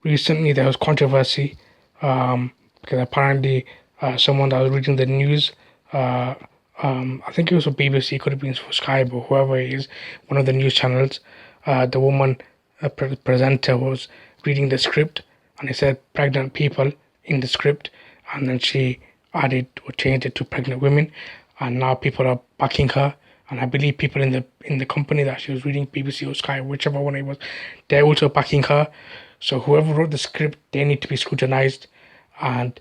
recently there was controversy because apparently someone that was reading the news, uh, I think it was for BBC, could have been for Sky, but whoever it is, one of the news channels, the woman presenter was reading the script and it said pregnant people in the script, and then she added or changed it to pregnant women, and now people are backing her. And I believe people in the company that she was reading, BBC or Sky, whichever one it was, they're also backing her. So whoever wrote the script, they need to be scrutinized, and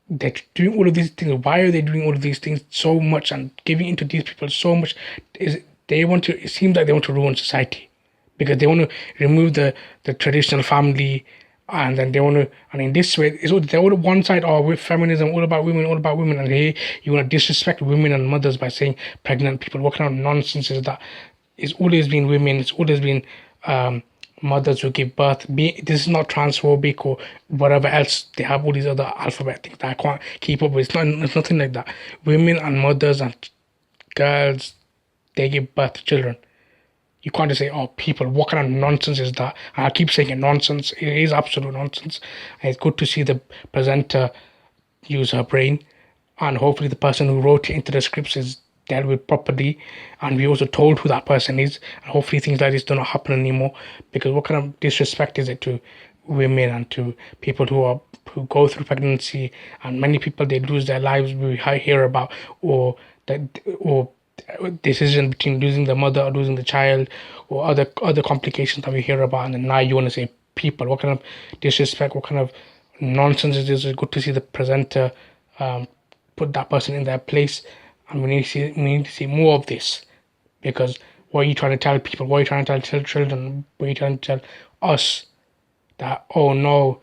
they're doing all of these things. Why are they doing all of these things so much and giving into these people so much? Is they want to? It seems like they want to ruin society because they want to remove the traditional family, and then they want to. And in this way, they're all one side. Oh, with feminism, all about women, and here you want to disrespect women and mothers by saying pregnant people. What kind of nonsense is that? It's always been women. It's always been mothers who give birth. This is not transphobic or whatever else. They have all these other alphabet things that I can't keep up with. It's nothing like that. Women and mothers and girls, they give birth to children. You can't just say, oh, people, what kind of nonsense is that? And I keep saying it nonsense. It is absolute nonsense. And it's good to see the presenter use her brain. And hopefully the person who wrote it into the scripts is dealt with properly. And we also told who that person is. And hopefully things like this do not happen anymore. Because what kind of disrespect is it to women and to people who go through pregnancy, and many people they lose their lives we hear about, or that or decision between losing the mother or losing the child, or other complications that we hear about, and then now you want to say people. What kind of disrespect, what kind of nonsense is this? It's good to see the presenter put that person in their place, and we need to see more of this, because what are you trying to tell people? What are you trying to tell children? What are you trying to tell us? That, oh no,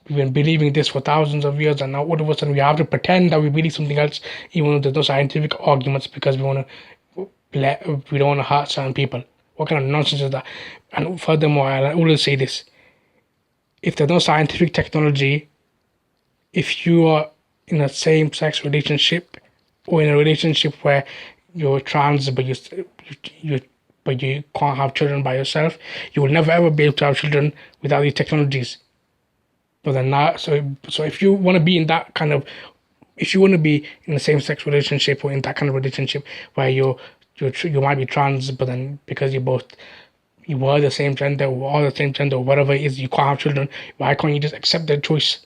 we've been believing this for thousands of years, and now all of a sudden we have to pretend that we believe something else, even though there's no scientific arguments, because we don't want to hurt certain people. What kind of nonsense is that? And furthermore, I always say this: if there's no scientific technology, if you are in a same-sex relationship, or in a relationship where you're trans but you can't have children by yourself, you will never ever be able to have children without these technologies. But then now, so if you want to be in that kind of, if you want to be in a same-sex relationship or in that kind of relationship where you might be trans, but then because you were the same gender or are the same gender or whatever it is, you can't have children. Why can't you just accept their choice?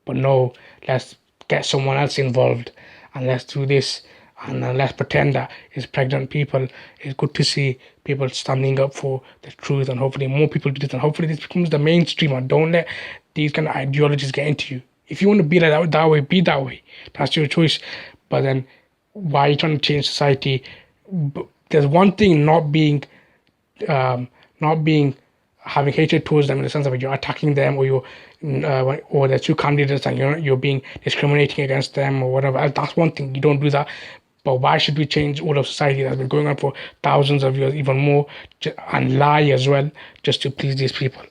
But no, let's get someone else involved, and let's do this, and let's pretend that it's pregnant people. It's good to see people standing up for the truth, and hopefully more people do this, and hopefully this becomes the mainstream, and don't let these kind of ideologies get into you. If you want to be like that way, be that way. That's your choice. But then why are you trying to change society? There's one thing not being having hatred towards them in the sense of you're attacking them, or or the two candidates and you're being discriminating against them or whatever. That's one thing. You don't do that. But why should we change all of society that's been going on for thousands of years, even more, and lie as well, just to please these people?